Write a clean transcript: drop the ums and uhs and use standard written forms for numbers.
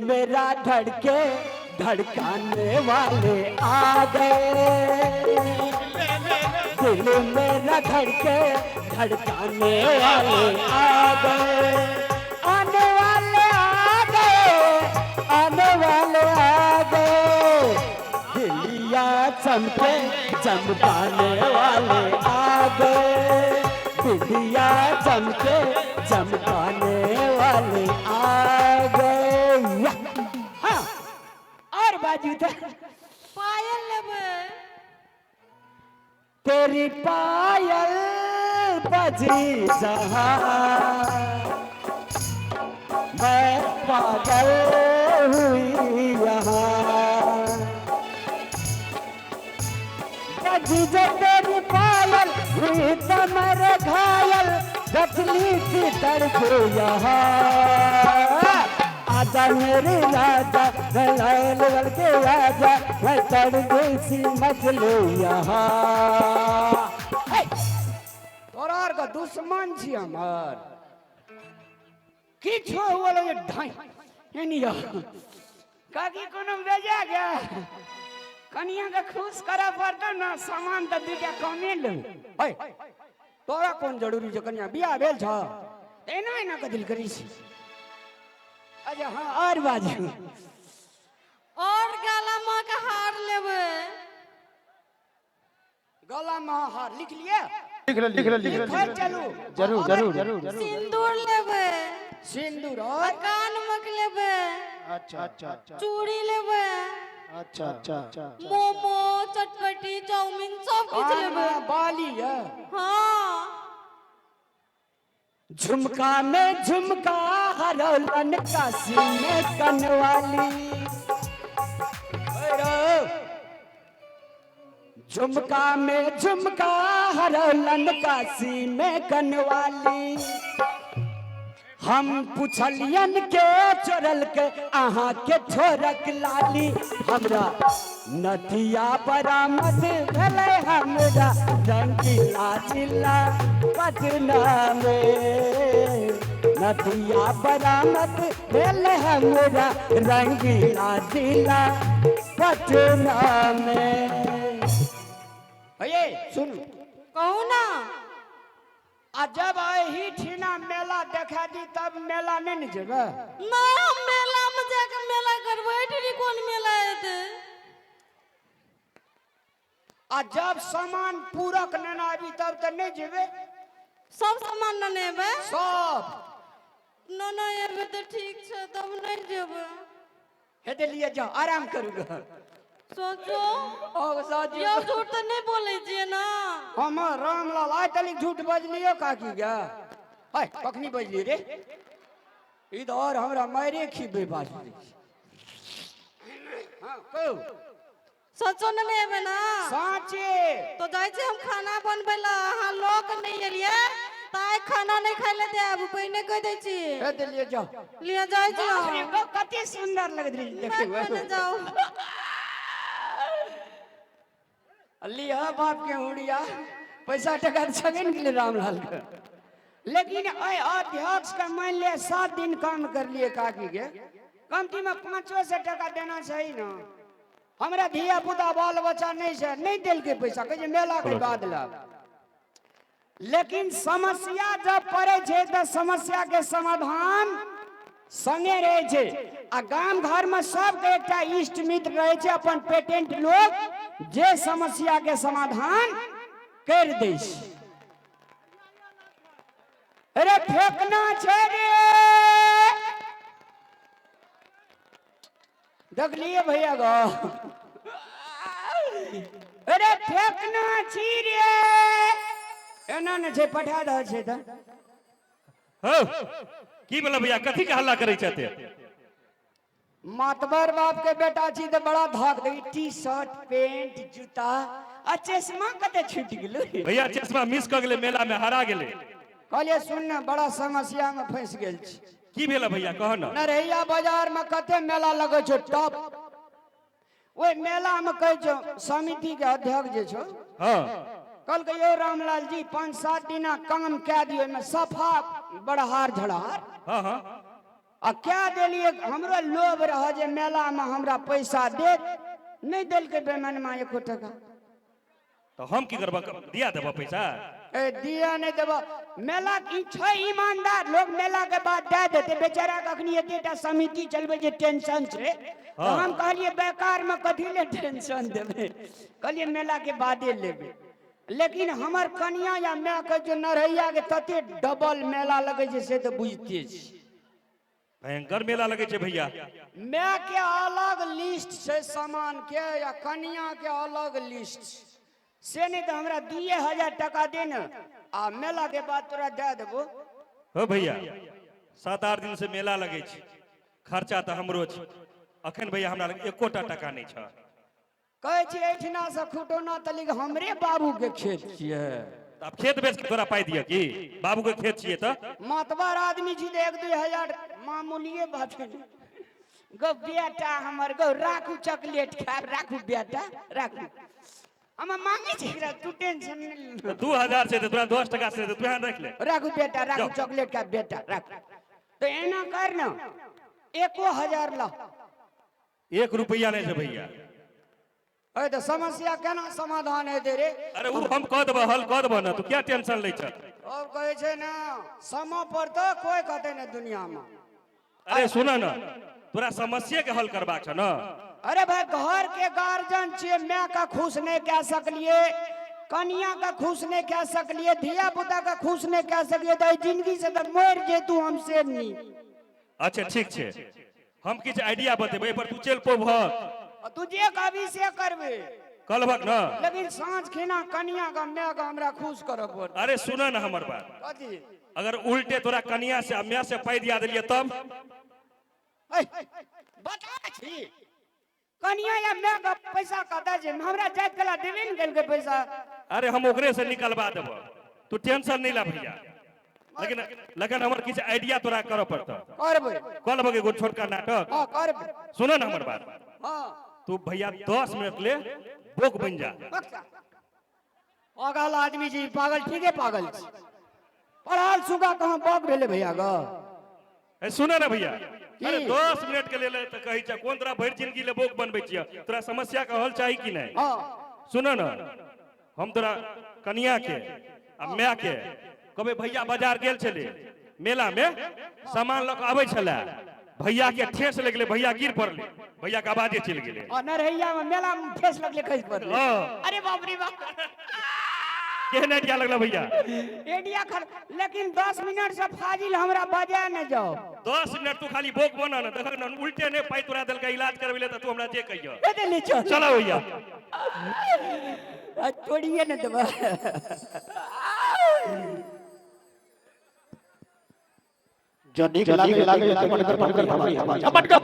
मेरा धड़के धड़काने वाले आ गए, दिल मेरा धड़के धड़काने वाले आ गए, आने वाले आ गए, आने वाले आ गए, दिलिया चमके चमकाने वाले आ गए, दिलिया चमके चमकाने वाले आ गए। हाँ और बाजू था पायल लेबे तेरी पायल बजी जहाँ मैं पागल हुई यहाँ, बजी जो तेरी पायल हुई तो मेरे घायल, गठली की तड़प यहाँ, आजा मेरे राजा गलायल बल के आजा, मैं तड़पे सी मचलो यहाँ। तोरार का दुश्मन छी हमार किछो वाला ये ढाई एनिया काकी कोनो बेजा गया कनिया के खुश करा पड़ता ना, सामान तो दूटा कमे लो। ओए तोरा कौन जरूरी छ कनिया बियाह भेल छ एना एना के दिल करी छी। अच्छा हाँ और बाजू और गला में का हार लेबे गला में हार लिख लिया लिख चलो जरूर सिंदूर लेबे सिंदूर और कान में लेबे अच्छा चूड़ी लेबे अच्छा मोमो चटपटी चाउमीन सब कुछ लेबे बाली है हाँ झुमका में झुमका हरौलन काशी में कनवाली, झुमका में झुमका हरौलन काशी में कनवाली, हम पुछलियन के चोरल के अहाँ के छोरक लाली, हमरा नदिया बरामद भेलै हमरा रंगीला जिला पटना में, नदिया बरामद भेलै हमरा रंगीला जिला पटना में। ये सुन कहू ना आ जब ही ठीना मेला देखा दी तब मेला नहीं न जेबे ना हम मेला में जाके मेला करबै इतनी कौन मेला है आ जब सामान पूरक न आबी तब तो नहीं जेबे सब सामान न नेबे सब न न एबे तो ठीक छै तब नहीं जेबे हेदे लिए जाओ आराम करू घर सोचो ओ साजी यो झूठ तो नहीं बोले छिए ना हम रामलाल आय तली झूठ बजलियो काकी गा हाय कखनी बजली रे इधर हमरा मारे खीबे बाजली हां कहू सचो न नेबे ना साचे तो जाय छै हम खाना बनबै ला अहाँ लोग नहीं एलिए ताय खाना नहीं खाइ ले देब पहिने कह दै छी हेदे लिए जाओ लिया जाय छी अरे वो कते सुंदर लगत रही देखे पहिने जाओ लिया बाप के हुड़िया पैसा टका छगन के लिए रामलाल का, लेकिन अध्यक्ष का मान ले 7 दिन काम कर लिए काकी के कमती में 500 टका देना चाहिए ना, हमरा धिया पुता बाल बच्चा नहीं से नहीं दिल के पैसा कहे मेला के बाद ला, लेकिन समस्या जब पड़े छे तो समस्या के समाधान संगे रहे छे आ गांव घर में सब के एकटा इष्ट मित्र रहे छे अपन पेटेंट लोग जे समस्या के समाधान कर दे छे। अरे फेंकना छे रे देख लिए भैया गो अरे फेंकना छी रे एना न छे पठा द छे त हो की बोला भैया कथी के हल्ला करे छते मातबर बाप के बेटा छी त बड़ा धाक दे टी शर्ट पैंट जूता आ चश्मा कते छूट गेलो भैया चश्मा मिस क गेले मेला में हरा गेले कहलिए सुन न बड़ा समस्या में फंस गेल छी की भेला भैया कह न नरैया बाजार में कते मेला लगे छो टॉप ओए मेला में कह छो समिति के अध्यक्ष जे छो हां कल के यो रामलाल जी 5-7 दिना काम कह दियो में सफा बड़हार झड़ार हां हां आ क्या दिलिए हमरो लोभ रह जे मेला में हमरा पैसा दे नहीं दिल के बेमन में 1 टका तो हम की करबा दिया देबा पैसा ए दिया नहीं देबो मेला की छै ईमानदार लोग मेला के बाद दे देते बेचारा कखनी एतेटा समिति चलबे जे टेंशन छै तो हम कहलिए बेकार में कथी ले टेंशन देबे कहलिए मेला के बादे लेबे लेकिन हमर कन्या या मैं के जो नरैया के तते डबल मेला लगे छै से तो बुझते छी भयंकर मेला लगे छै भैया मैं के अलग लिस्ट छै सामान के या कन्या के अलग लिस्ट से नहीं तो हमरा 2000 टका दे न आ मेला के बाद तोरा दे देबो हो भैया 7-8 दिन से मेला लगे छै खर्चा तो हमरो छै अखन भैया हमरा लग 1 टका नहीं छ कहे छी एठना से खुटोना तलिक हमरे बाबू के खेत छिए अब खेत बेच के तोरा पाई दिया की बाबू के खेत छिए तो मतबर आदमी छी 1-2 हजार मामूलिए बात है गो बेटा हमर गो राखू चॉकलेट खाब राखू बेटा राखू हम मांगे छी तू टेंशन नहीं 2000 से तोरा 10 टका से तू यहाँ रख ले राखू बेटा राखू चॉकलेट का बेटा राख तो एना कर ना 1000 ला 1 रुपया नहीं छै भैया अरे तो समस्या केना समाधान है रे अरे वो हम कह देबो हल कह देबो ना तू क्या टेंशन ले छ और कहे छे ना समय पर तो कोई कहते ना दुनिया में अरे सुना ना तोरा समस्या के हल करबा छ ना अरे भाई घर के गार्जियन छे मैं का खुश नहीं कह सकलिए कन्या का खुश नहीं कह सकलिए धिया पुता का खुश नहीं कह सकलिए तो जिंदगी से तो मर जे तू हमसे नहीं अच्छा ठीक छे हम किछ आइडिया बतेबे पर तू चल पो भ तू जे कभी से करबे कलबक ना लेकिन सांझ खिना कन्या का मैं का हमरा खुश करब पड़त अरे सुना ना हमर बात कथी अगर उल्टे तोरा कन्या से मैं से पाई दिया देलिए तब बता छी कन्या या मैं का पैसा कदा जे हमरा जात कला देबे न गेल के पैसा अरे हम ओकरे से निकलवा देबो तू टेंशन नहीं ला भैया लेकिन हमर किछ आइडिया तोरा करऽ पड़त करबे कलबक एगो छोटका नाटक हां करबे सुनो ना हमर बात हां तू भैया 10 मिनट ले बोक बन जा पागल आदमी जी पागल ठीक है पागल छी पढ़ाल सुगा कहां बग भेले भैया ग ए सुनो ना भैया अरे 10 मिनट के लिए तो कहि छ कोन तोरा भर जिंदगी ले बोक बनबै छिया तोरा समस्या का हल चाही कि नहीं हां सुनो ना हम तोरा कन्या के आ मैं के कबे भैया बाजार गेल छले मेला में सामान लग आबै छले भैया के ठेस लग गेले भैया गिर पड़ले भैया के आवाजे चल गेले और नरैया में मेला में ठेस लगले खस पड़ले अरे बाप रे बाप केहन आइडिया लगला भैया एडिया खर लेकिन 10 मिनट से फाजिल हमरा बजा न जाओ 10 मिनट तू खाली बोक बना ना देख ना उल्टे ने पाई तोरा दल का इलाज करबेले त तू हमरा जे कहियो ए दे ले चल चलो भैया आ छोड़िए न दबा जो निक लागे झपट कर